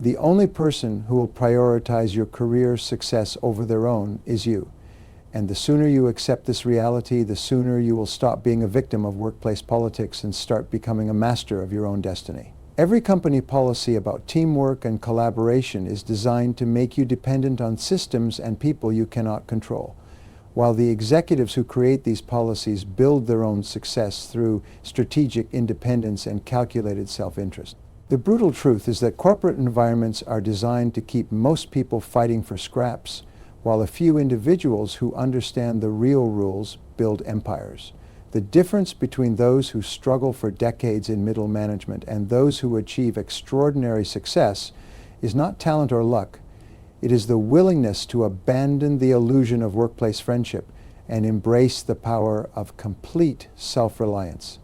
The only person who will prioritize your career success over their own is you. And the sooner you accept this reality, the sooner you will stop being a victim of workplace politics and start becoming a master of your own destiny. Every company policy about teamwork and collaboration is designed to make you dependent on systems and people you cannot control, while the executives who create these policies build their own success through strategic independence and calculated self-interest. The brutal truth is that corporate environments are designed to keep most people fighting for scraps, while a few individuals who understand the real rules build empires. The difference between those who struggle for decades in middle management and those who achieve extraordinary success is not talent or luck. It is the willingness to abandon the illusion of workplace friendship and embrace the power of complete self-reliance.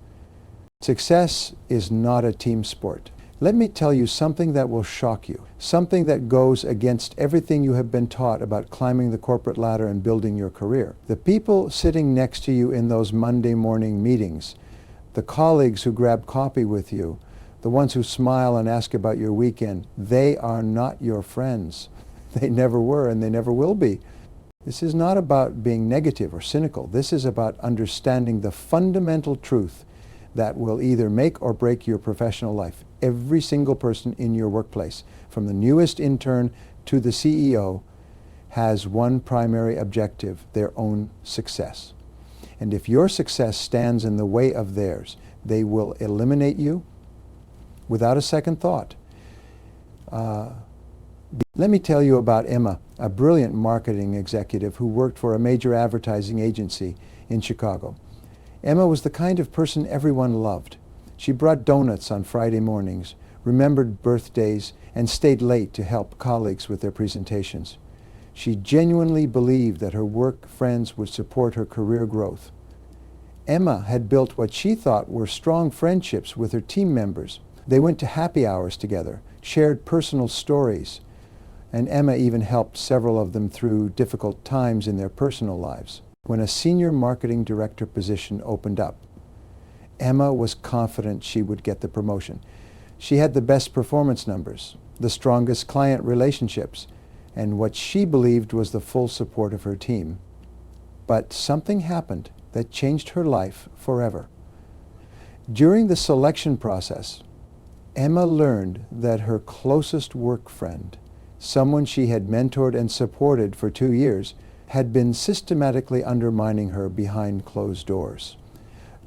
Success is not a team sport. Let me tell you something that will shock you, something that goes against everything you have been taught about climbing the corporate ladder and building your career. The people sitting next to you in those Monday morning meetings, the colleagues who grab coffee with you, the ones who smile and ask about your weekend, they are not your friends. They never were and they never will be. This is not about being negative or cynical. This is about understanding the fundamental truth that will either make or break your professional life. Every single person in your workplace, from the newest intern to the CEO, has one primary objective: their own success. And if your success stands in the way of theirs, they will eliminate you without a second thought. Let me tell you about Emma, a brilliant marketing executive who worked for a major advertising agency in Chicago. Emma was the kind of person everyone loved. She brought donuts on Friday mornings, remembered birthdays, and stayed late to help colleagues with their presentations. She genuinely believed that her work friends would support her career growth. Emma had built what she thought were strong friendships with her team members. They went to happy hours together, shared personal stories, and Emma even helped several of them through difficult times in their personal lives. When a senior marketing director position opened up, Emma was confident she would get the promotion. She had the best performance numbers, the strongest client relationships, and what she believed was the full support of her team. But something happened that changed her life forever. During the selection process, Emma learned that her closest work friend, someone she had mentored and supported for 2 years, had been systematically undermining her behind closed doors.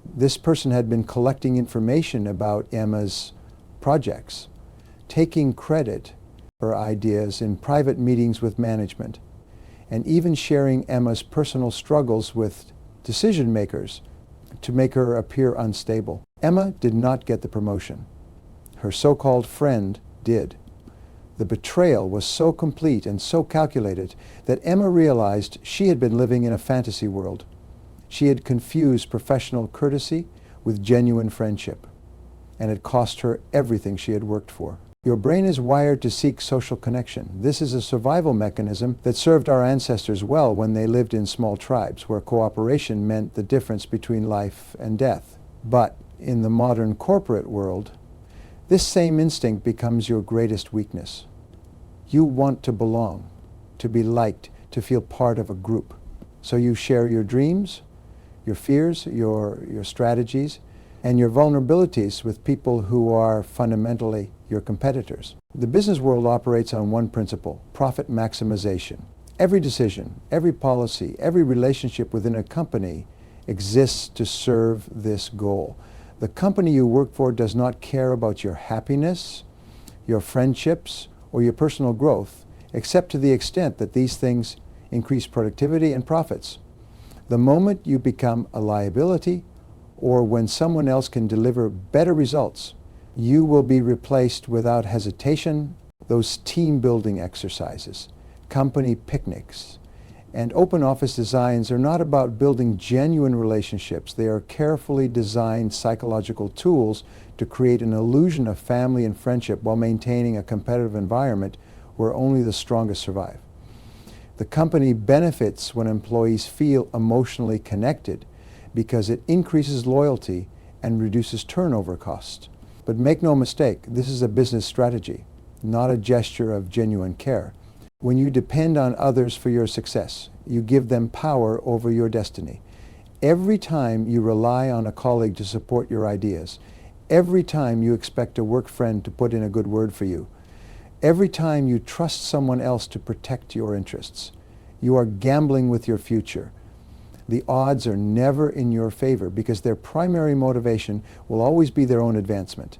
This person had been collecting information about Emma's projects, taking credit for ideas in private meetings with management, and even sharing Emma's personal struggles with decision makers to make her appear unstable. Emma did not get the promotion. Her so-called friend did. The betrayal was so complete and so calculated that Emma realized she had been living in a fantasy world. She had confused professional courtesy with genuine friendship, and it cost her everything she had worked for. Your brain is wired to seek social connection. This is a survival mechanism that served our ancestors well when they lived in small tribes, where cooperation meant the difference between life and death. But in the modern corporate world, this same instinct becomes your greatest weakness. You want to belong, to be liked, to feel part of a group. So you share your dreams, your fears, your strategies, and your vulnerabilities with people who are fundamentally your competitors. The business world operates on one principle: profit maximization. Every decision, every policy, every relationship within a company exists to serve this goal. The company you work for does not care about your happiness, your friendships, or your personal growth, except to the extent that these things increase productivity and profits. The moment you become a liability, or when someone else can deliver better results, you will be replaced without hesitation. Those team-building exercises, company picnics, and open office designs are not about building genuine relationships. They are carefully designed psychological tools to create an illusion of family and friendship while maintaining a competitive environment where only the strongest survive. The company benefits when employees feel emotionally connected because it increases loyalty and reduces turnover costs. But make no mistake, this is a business strategy. not a gesture of genuine care. When you depend on others for your success, you give them power over your destiny. Every time you rely on a colleague to support your ideas, every time you expect a work friend to put in a good word for you, every time you trust someone else to protect your interests, you are gambling with your future. The odds are never in your favor because their primary motivation will always be their own advancement.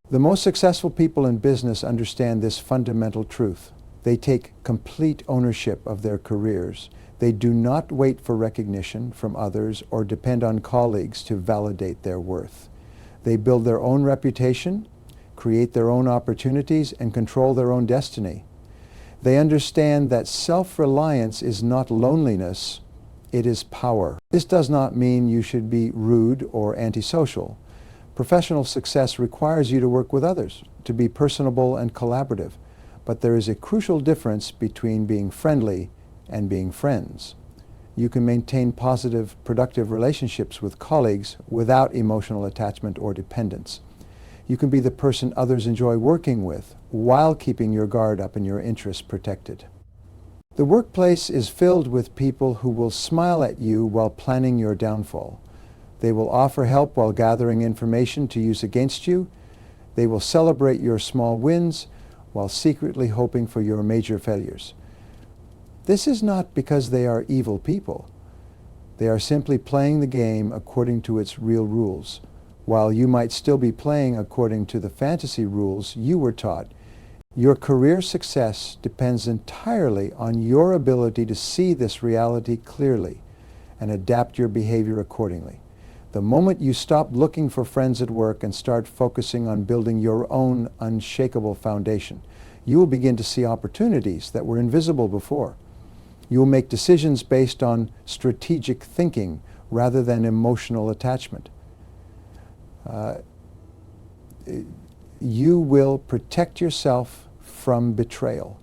The most successful people in business understand this fundamental truth. They take complete ownership of their careers. They do not wait for recognition from others or depend on colleagues to validate their worth. They build their own reputation, create their own opportunities, and control their own destiny. They understand that self-reliance is not loneliness, it is power. This does not mean you should be rude or antisocial. Professional success requires you to work with others, to be personable and collaborative. But there is a crucial difference between being friendly and being friends. You can maintain positive, productive relationships with colleagues without emotional attachment or dependence. You can be the person others enjoy working with while keeping your guard up and your interests protected. The workplace is filled with people who will smile at you while planning your downfall. They will offer help while gathering information to use against you. They will celebrate your small wins while secretly hoping for your major failures. This is not because they are evil people. They are simply playing the game according to its real rules, while you might still be playing according to the fantasy rules you were taught. Your career success depends entirely on your ability to see this reality clearly and adapt your behavior accordingly. The moment you stop looking for friends at work and start focusing on building your own unshakable foundation, you will begin to see opportunities that were invisible before. You will make decisions based on strategic thinking rather than emotional attachment. You will protect yourself from betrayal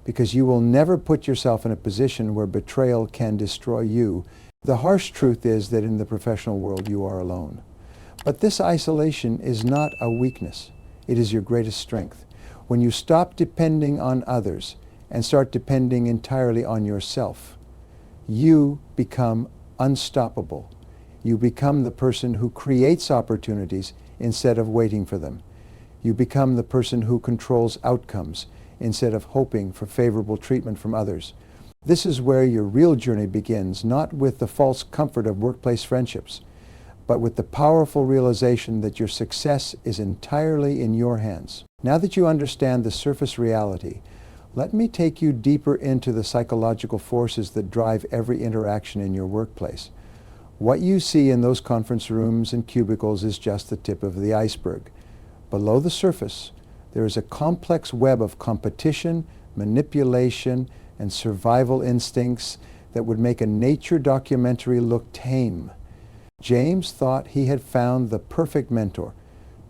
because you will never put yourself in a position where betrayal can destroy you. The harsh truth is that in the professional world you are alone. But this isolation is not a weakness. It is your greatest strength. When you stop depending on others and start depending entirely on yourself, you become unstoppable. You become the person who creates opportunities instead of waiting for them. You become the person who controls outcomes instead of hoping for favorable treatment from others. This is where your real journey begins, not with the false comfort of workplace friendships, but with the powerful realization that your success is entirely in your hands. Now that you understand the surface reality, let me take you deeper into the psychological forces that drive every interaction in your workplace. What you see in those conference rooms and cubicles is just the tip of the iceberg. Below the surface, there is a complex web of competition, manipulation, and survival instincts that would make a nature documentary look tame. James thought he had found the perfect mentor.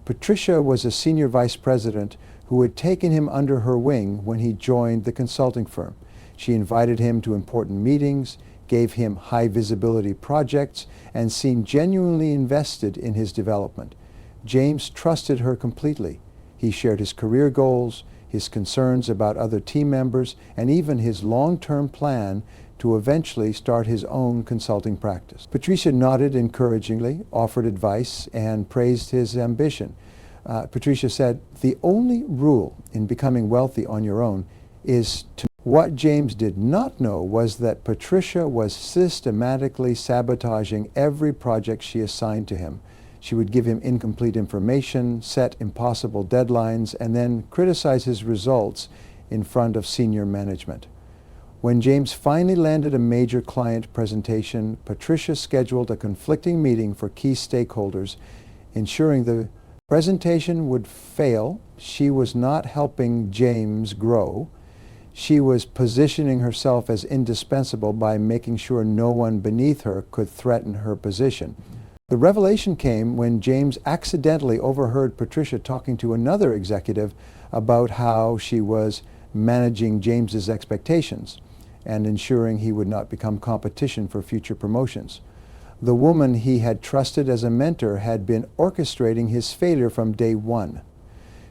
Patricia was a senior vice president who had taken him under her wing when he joined the consulting firm. She invited him to important meetings, gave him high visibility projects, and seemed genuinely invested in his development. James trusted her completely. He shared his career goals, his concerns about other team members, and even his long-term plan to eventually start his own consulting practice. Patricia nodded encouragingly, offered advice, and praised his ambition. Patricia said, "The only rule in becoming wealthy on your own is to..." What James did not know was that Patricia was systematically sabotaging every project she assigned to him. She would give him incomplete information, set impossible deadlines, and then criticize his results in front of senior management. When James finally landed a major client presentation, Patricia scheduled a conflicting meeting for key stakeholders, ensuring the presentation would fail. She was not helping James grow. She was positioning herself as indispensable by making sure no one beneath her could threaten her position. The revelation came when James accidentally overheard Patricia talking to another executive about how she was managing James's expectations and ensuring he would not become competition for future promotions. The woman he had trusted as a mentor had been orchestrating his failure from day one.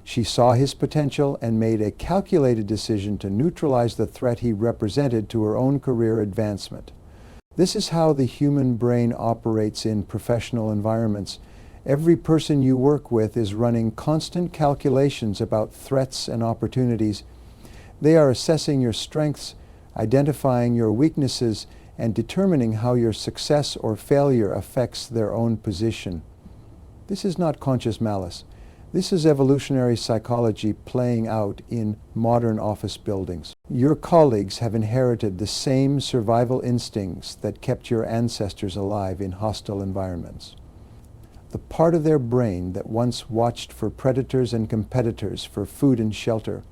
She saw his potential and made a calculated decision to neutralize the threat he represented to her own career advancement. This is how the human brain operates in professional environments. Every person you work with is running constant calculations about threats and opportunities. They are assessing your strengths, identifying your weaknesses, and determining how your success or failure affects their own position. This is not conscious malice. This is evolutionary psychology playing out in modern office buildings. Your colleagues have inherited the same survival instincts that kept your ancestors alive in hostile environments. The part of their brain that once watched for predators and competitors for food and shelter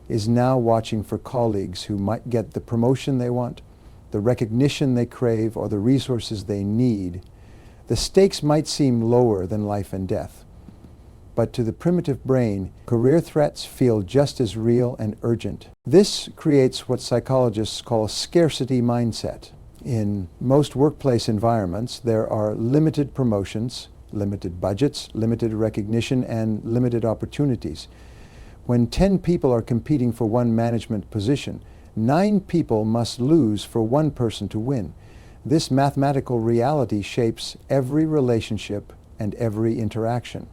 is now watching for colleagues who might get the promotion they want, the recognition they crave, or the resources they need. The stakes might seem lower than life and death, but to the primitive brain, career threats feel just as real and urgent. This creates what psychologists call a scarcity mindset. In most workplace environments, there are limited promotions, limited budgets, limited recognition, and limited opportunities. When 10 people are competing for one management position, 9 people must lose for one person to win. This mathematical reality shapes every relationship and every interaction,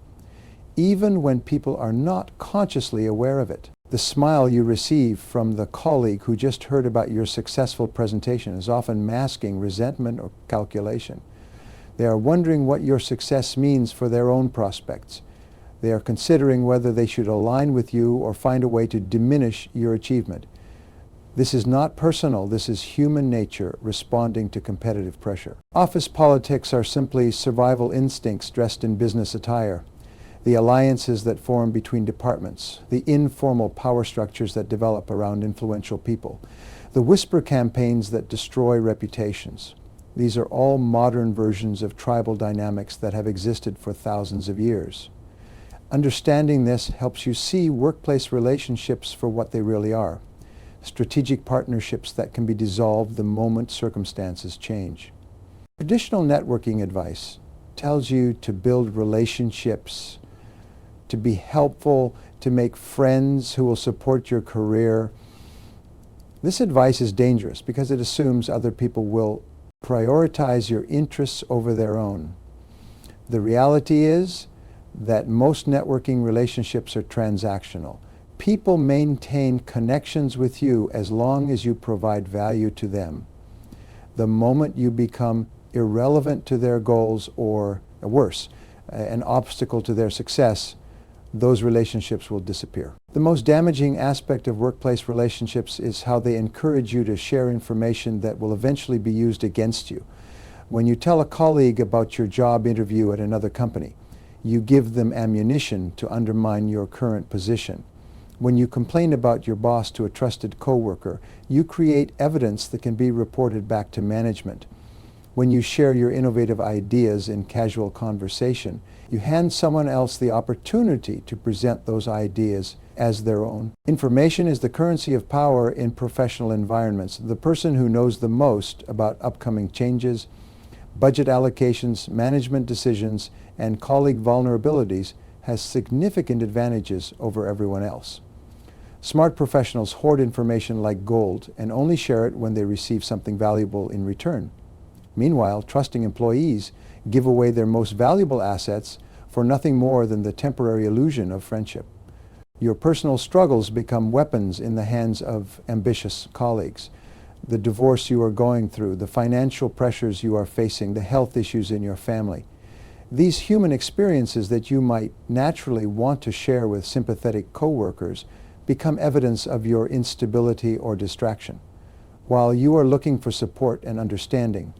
even when people are not consciously aware of it. The smile you receive from the colleague who just heard about your successful presentation is often masking resentment or calculation. They are wondering what your success means for their own prospects. They are considering whether they should align with you or find a way to diminish your achievement. This is not personal. This is human nature responding to competitive pressure. Office politics are simply survival instincts dressed in business attire. The alliances that form between departments, the informal power structures that develop around influential people, the whisper campaigns that destroy reputations. These are all modern versions of tribal dynamics that have existed for thousands of years. Understanding this helps you see workplace relationships for what they really are: strategic partnerships that can be dissolved the moment circumstances change. Traditional networking advice tells you to build relationships, to be helpful, to make friends who will support your career. This advice is dangerous because it assumes other people will prioritize your interests over their own. The reality is that most networking relationships are transactional. People maintain connections with you as long as you provide value to them. The moment you become irrelevant to their goals, or worse, an obstacle to their success, those relationships will disappear. The most damaging aspect of workplace relationships is how they encourage you to share information that will eventually be used against you. When you tell a colleague about your job interview at another company, you give them ammunition to undermine your current position. When you complain about your boss to a trusted coworker, you create evidence that can be reported back to management. When you share your innovative ideas in casual conversation, you hand someone else the opportunity to present those ideas as their own. Information is the currency of power in professional environments. The person who knows the most about upcoming changes, budget allocations, management decisions, and colleague vulnerabilities has significant advantages over everyone else. Smart professionals hoard information like gold and only share it when they receive something valuable in return. Meanwhile, trusting employees give away their most valuable assets for nothing more than the temporary illusion of friendship. Your personal struggles become weapons in the hands of ambitious colleagues. The divorce you are going through, the financial pressures you are facing, the health issues in your family. These human experiences that you might naturally want to share with sympathetic coworkers become evidence of your instability or distraction. While you are looking for support and understanding,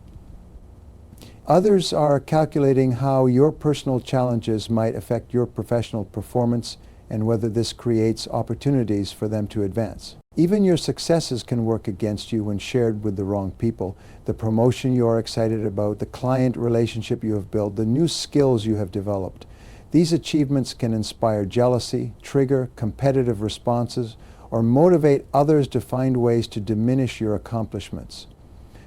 others are calculating how your personal challenges might affect your professional performance and whether this creates opportunities for them to advance. Even your successes can work against you when shared with the wrong people. The promotion you are excited about, the client relationship you have built, the new skills you have developed. These achievements can inspire jealousy, trigger competitive responses, or motivate others to find ways to diminish your accomplishments.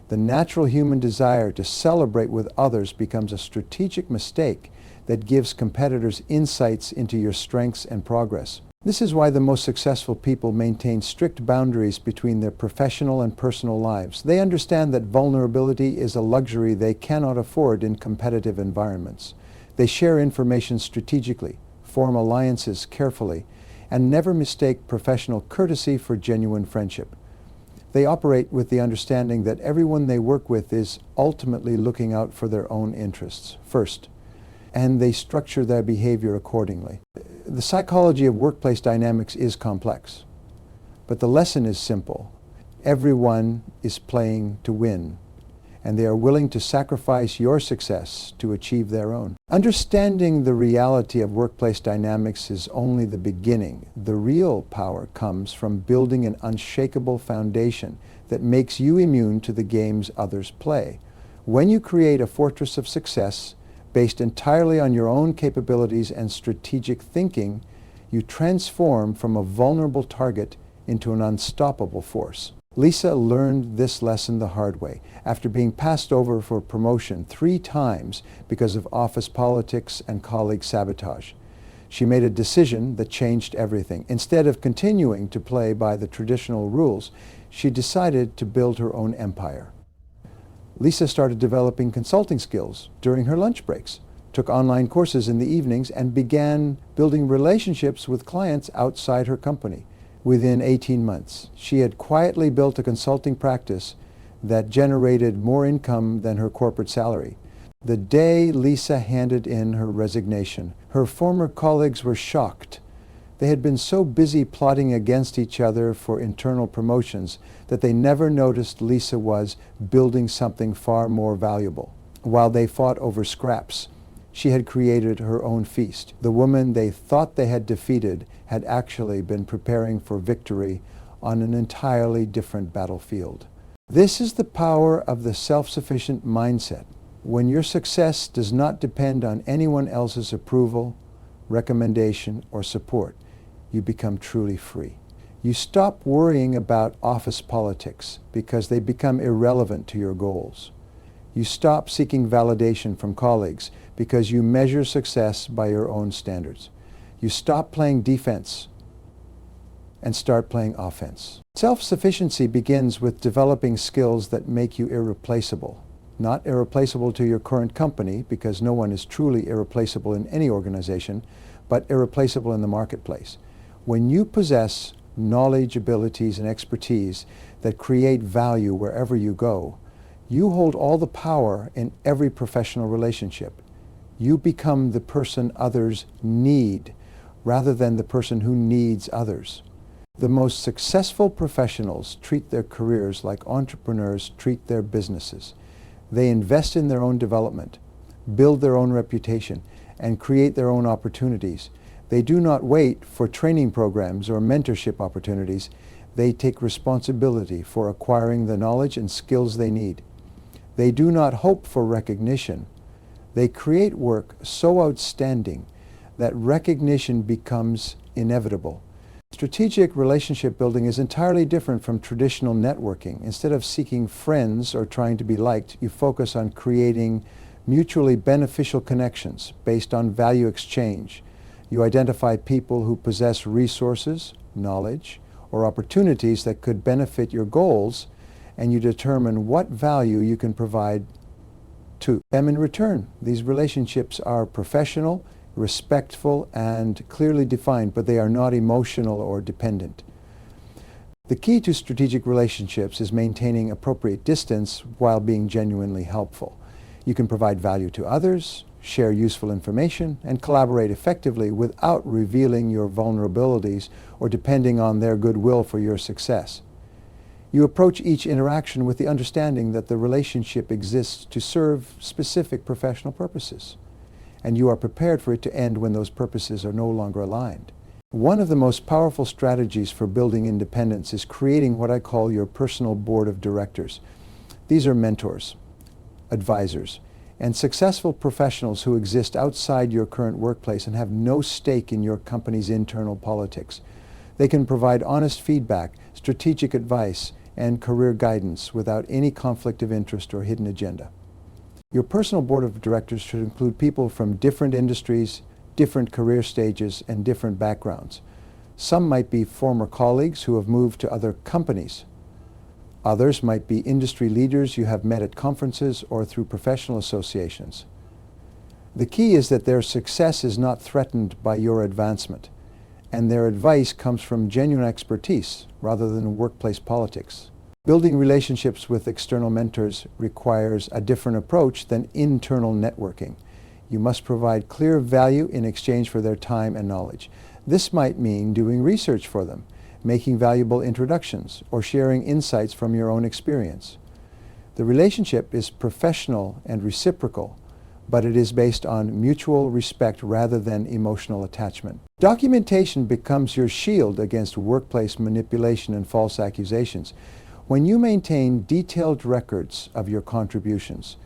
The natural human desire to celebrate with others becomes a strategic mistake that gives competitors insights into your strengths and progress. This is why the most successful people maintain strict boundaries between their professional and personal lives. They understand that vulnerability is a luxury they cannot afford in competitive environments. They share information strategically, form alliances carefully, and never mistake professional courtesy for genuine friendship. They operate with the understanding that everyone they work with is ultimately looking out for their own interests first, and they structure their behavior accordingly. The psychology of workplace dynamics is complex, but the lesson is simple. Everyone is playing to win, and they are willing to sacrifice your success to achieve their own. Understanding the reality of workplace dynamics is only the beginning. The real power comes from building an unshakable foundation that makes you immune to the games others play. When you create a fortress of success, based entirely on your own capabilities and strategic thinking, you transform from a vulnerable target into an unstoppable force. Lisa learned this lesson the hard way after being passed over for promotion 3 times because of office politics and colleague sabotage. She made a decision that changed everything. Instead of continuing to play by the traditional rules, she decided to build her own empire. Lisa started developing consulting skills during her lunch breaks, took online courses in the evenings, and began building relationships with clients outside her company. Within 18 months, she had quietly built a consulting practice that generated more income than her corporate salary. The day Lisa handed in her resignation, her former colleagues were shocked. They had been so busy plotting against each other for internal promotions that they never noticed Lisa was building something far more valuable. While they fought over scraps, she had created her own feast. The woman they thought they had defeated had actually been preparing for victory on an entirely different battlefield. This is the power of the self-sufficient mindset. When your success does not depend on anyone else's approval, recommendation, or support, you become truly free. You stop worrying about office politics because they become irrelevant to your goals. You stop seeking validation from colleagues because you measure success by your own standards. You stop playing defense and start playing offense. Self-sufficiency begins with developing skills that make you irreplaceable. Not irreplaceable to your current company, because no one is truly irreplaceable in any organization, but irreplaceable in the marketplace. When you possess knowledge, abilities, and expertise that create value wherever you go, you hold all the power in every professional relationship. You become the person others need, rather than the person who needs others. The most successful professionals treat their careers like entrepreneurs treat their businesses. They invest in their own development, build their own reputation, and create their own opportunities. They do not wait for training programs or mentorship opportunities. They take responsibility for acquiring the knowledge and skills they need. They do not hope for recognition. They create work so outstanding that recognition becomes inevitable. Strategic relationship building is entirely different from traditional networking. Instead of seeking friends or trying to be liked, you focus on creating mutually beneficial connections based on value exchange. You identify people who possess resources, knowledge, or opportunities that could benefit your goals, and you determine what value you can provide to them in return. These relationships are professional, respectful, and clearly defined, but they are not emotional or dependent. The key to strategic relationships is maintaining appropriate distance while being genuinely helpful. You can provide value to others, share useful information, and collaborate effectively without revealing your vulnerabilities or depending on their goodwill for your success. You approach each interaction with the understanding that the relationship exists to serve specific professional purposes, and you are prepared for it to end when those purposes are no longer aligned. One of the most powerful strategies for building independence is creating what I call your personal board of directors. These are mentors, advisors, and successful professionals who exist outside your current workplace and have no stake in your company's internal politics. They can provide honest feedback, strategic advice, and career guidance without any conflict of interest or hidden agenda. Your personal board of directors should include people from different industries, different career stages, and different backgrounds. Some might be former colleagues who have moved to other companies. Others might be industry leaders you have met at conferences or through professional associations. The key is that their success is not threatened by your advancement, and their advice comes from genuine expertise rather than workplace politics. Building relationships with external mentors requires a different approach than internal networking. You must provide clear value in exchange for their time and knowledge. This might mean doing research for them, making valuable introductions, or sharing insights from your own experience. The relationship is professional and reciprocal, but it is based on mutual respect rather than emotional attachment. Documentation becomes your shield against workplace manipulation and false accusations. When you maintain detailed records of your contributions,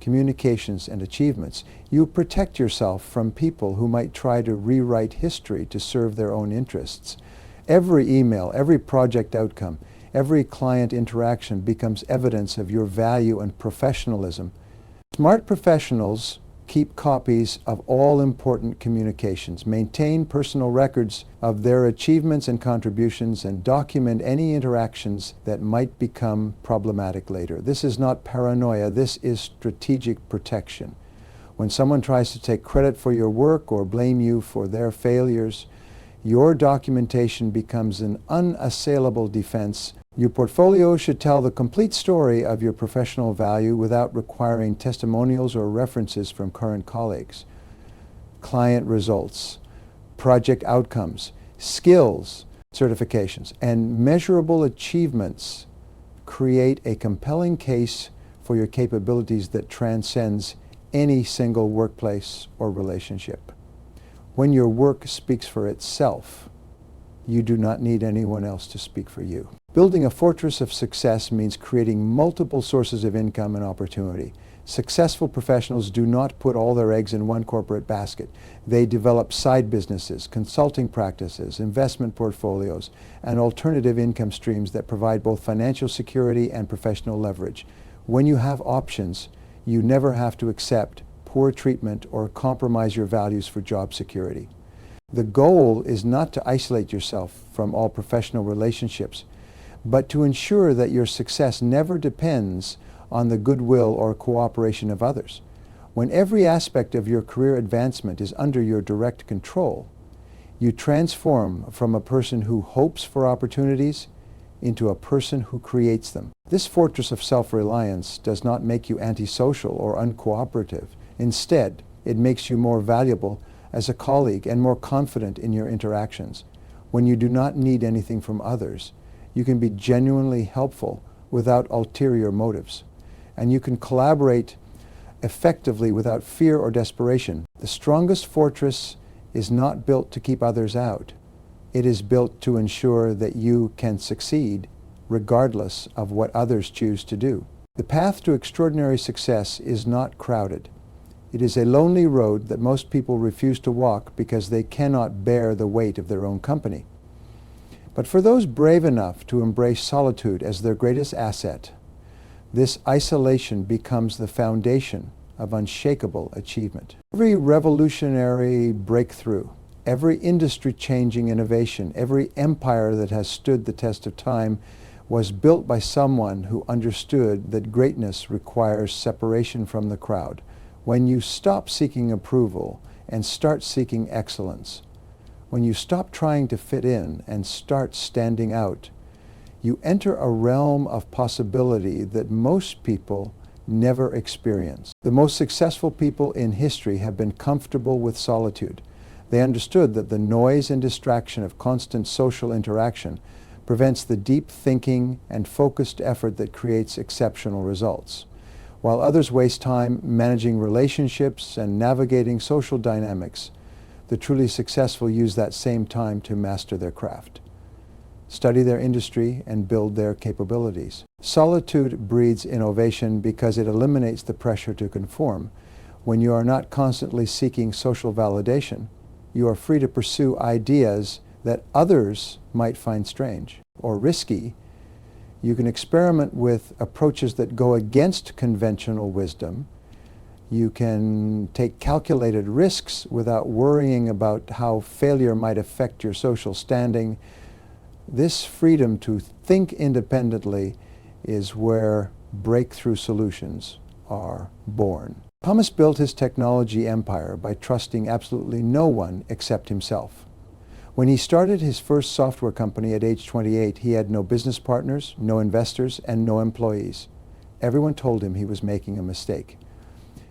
communications, and achievements, you protect yourself from people who might try to rewrite history to serve their own interests. Every email, every project outcome, every client interaction becomes evidence of your value and professionalism. Smart professionals keep copies of all important communications, maintain personal records of their achievements and contributions, and document any interactions that might become problematic later. This is not paranoia, this is strategic protection. When someone tries to take credit for your work or blame you for their failures, your documentation becomes an unassailable defense. Your portfolio should tell the complete story of your professional value without requiring testimonials or references from current colleagues. Client results, project outcomes, skills, certifications, and measurable achievements create a compelling case for your capabilities that transcends any single workplace or relationship. When your work speaks for itself, you do not need anyone else to speak for you. Building a fortress of success means creating multiple sources of income and opportunity. Successful professionals do not put all their eggs in one corporate basket. They develop side businesses, consulting practices, investment portfolios, and alternative income streams that provide both financial security and professional leverage. When you have options, you never have to accept poor treatment or compromise your values for job security. The goal is not to isolate yourself from all professional relationships, but to ensure that your success never depends on the goodwill or cooperation of others. When every aspect of your career advancement is under your direct control, you transform from a person who hopes for opportunities into a person who creates them. This fortress of self-reliance does not make you antisocial or uncooperative. Instead, it makes you more valuable as a colleague and more confident in your interactions. When you do not need anything from others, you can be genuinely helpful without ulterior motives, and you can collaborate effectively without fear or desperation. The strongest fortress is not built to keep others out. It is built to ensure that you can succeed regardless of what others choose to do. The path to extraordinary success is not crowded. It is a lonely road that most people refuse to walk because they cannot bear the weight of their own company. But for those brave enough to embrace solitude as their greatest asset, this isolation becomes the foundation of unshakable achievement. Every revolutionary breakthrough, every industry-changing innovation, every empire that has stood the test of time was built by someone who understood that greatness requires separation from the crowd. When you stop seeking approval and start seeking excellence, when you stop trying to fit in and start standing out, you enter a realm of possibility that most people never experience. The most successful people in history have been comfortable with solitude. They understood that the noise and distraction of constant social interaction prevents the deep thinking and focused effort that creates exceptional results. While others waste time managing relationships and navigating social dynamics, the truly successful use that same time to master their craft, study their industry, and build their capabilities. Solitude breeds innovation because it eliminates the pressure to conform. When you are not constantly seeking social validation, you are free to pursue ideas that others might find strange or risky. You can experiment with approaches that go against conventional wisdom. You can take calculated risks without worrying about how failure might affect your social standing. This freedom to think independently is where breakthrough solutions are born. Thomas built his technology empire by trusting absolutely no one except himself. When he started his first software company at age 28, he had no business partners, no investors, and no employees. Everyone told him he was making a mistake.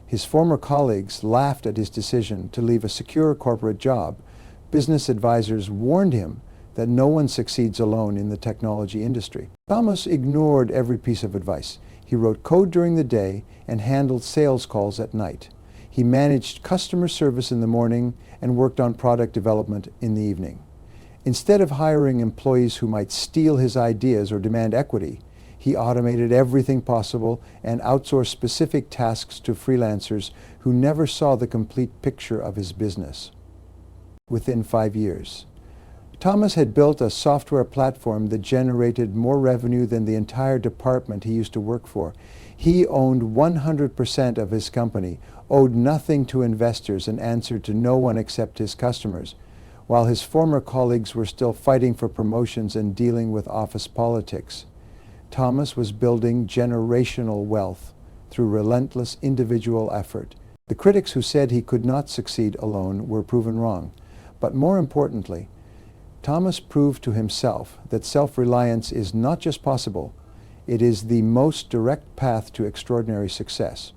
His former colleagues laughed at his decision to leave a secure corporate job. Business advisors warned him that no one succeeds alone in the technology industry. Thomas ignored every piece of advice. He wrote code during the day and handled sales calls at night. He managed customer service in the morning and worked on product development in the evening. Instead of hiring employees who might steal his ideas or demand equity, he automated everything possible and outsourced specific tasks to freelancers who never saw the complete picture of his business. Within 5 years, Thomas had built a software platform that generated more revenue than the entire department he used to work for. He owned 100% of his company, owed nothing to investors, and answered to no one except his customers, while his former colleagues were still fighting for promotions and dealing with office politics. Thomas was building generational wealth through relentless individual effort. The critics who said he could not succeed alone were proven wrong. But more importantly, Thomas proved to himself that self-reliance is not just possible, it is the most direct path to extraordinary success.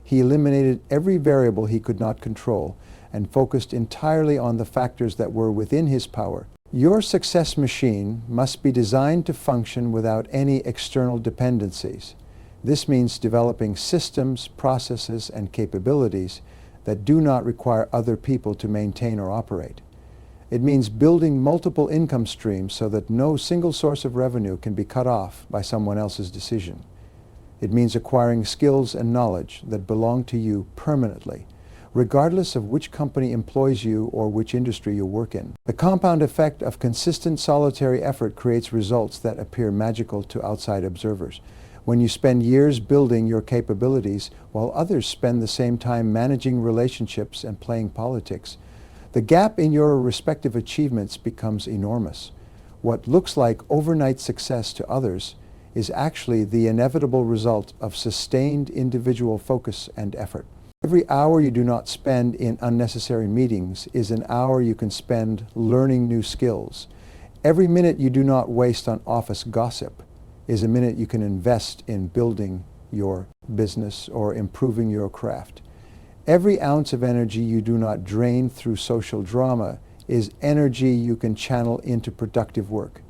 He eliminated every variable he could not control and focused entirely on the factors that were within his power. Your success machine must be designed to function without any external dependencies. This means developing systems, processes, and capabilities that do not require other people to maintain or operate. It means building multiple income streams so that no single source of revenue can be cut off by someone else's decision. It means acquiring skills and knowledge that belong to you permanently, regardless of which company employs you or which industry you work in. The compound effect of consistent solitary effort creates results that appear magical to outside observers. When you spend years building your capabilities while others spend the same time managing relationships and playing politics, the gap in your respective achievements becomes enormous. What looks like overnight success to others is actually the inevitable result of sustained individual focus and effort. Every hour you do not spend in unnecessary meetings is an hour you can spend learning new skills. Every minute you do not waste on office gossip is a minute you can invest in building your business or improving your craft. Every ounce of energy you do not drain through social drama is energy you can channel into productive work.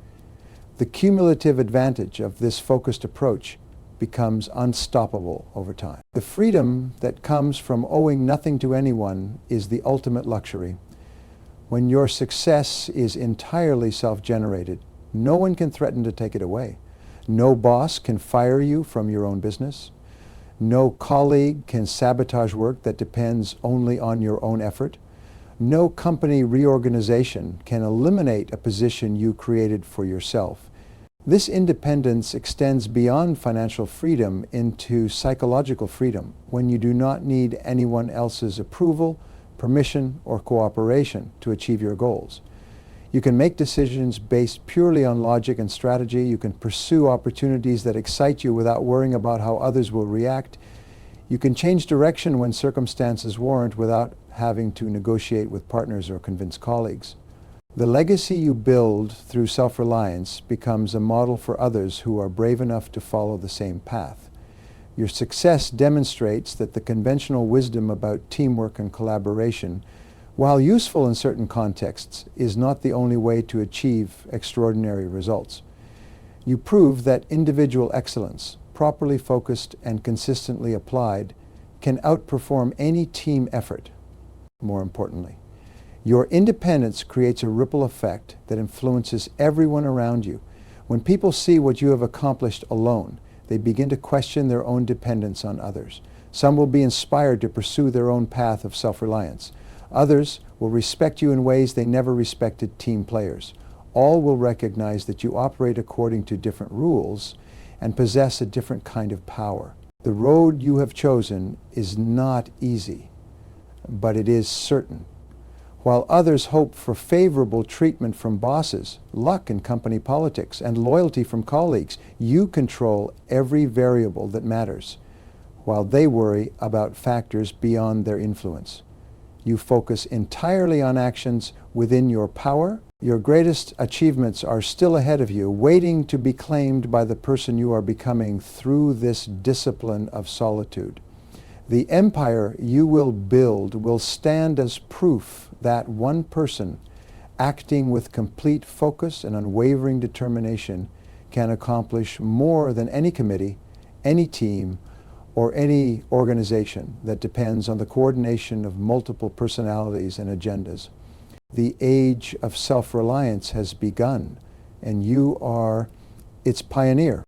The cumulative advantage of this focused approach becomes unstoppable over time. The freedom that comes from owing nothing to anyone is the ultimate luxury. When your success is entirely self-generated, no one can threaten to take it away. No boss can fire you from your own business. No colleague can sabotage work that depends only on your own effort. No company reorganization can eliminate a position you created for yourself. This independence extends beyond financial freedom into psychological freedom, when you do not need anyone else's approval, permission, or cooperation to achieve your goals. You can make decisions based purely on logic and strategy. You can pursue opportunities that excite you without worrying about how others will react. You can change direction when circumstances warrant without having to negotiate with partners or convince colleagues. The legacy you build through self-reliance becomes a model for others who are brave enough to follow the same path. Your success demonstrates that the conventional wisdom about teamwork and collaboration, while useful in certain contexts, is not the only way to achieve extraordinary results. You prove that individual excellence, properly focused and consistently applied, can outperform any team effort. More importantly, your independence creates a ripple effect that influences everyone around you. When people see what you have accomplished alone, they begin to question their own dependence on others. Some will be inspired to pursue their own path of self-reliance. Others will respect you in ways they never respected team players. All will recognize that you operate according to different rules and possess a different kind of power. The road you have chosen is not easy, but it is certain. While others hope for favorable treatment from bosses, luck in company politics, and loyalty from colleagues, you control every variable that matters, while they worry about factors beyond their influence. You focus entirely on actions within your power. Your greatest achievements are still ahead of you, waiting to be claimed by the person you are becoming through this discipline of solitude. The empire you will build will stand as proof that one person, acting with complete focus and unwavering determination, can accomplish more than any committee, any team, or any organization that depends on the coordination of multiple personalities and agendas. The age of self-reliance has begun, and you are its pioneer.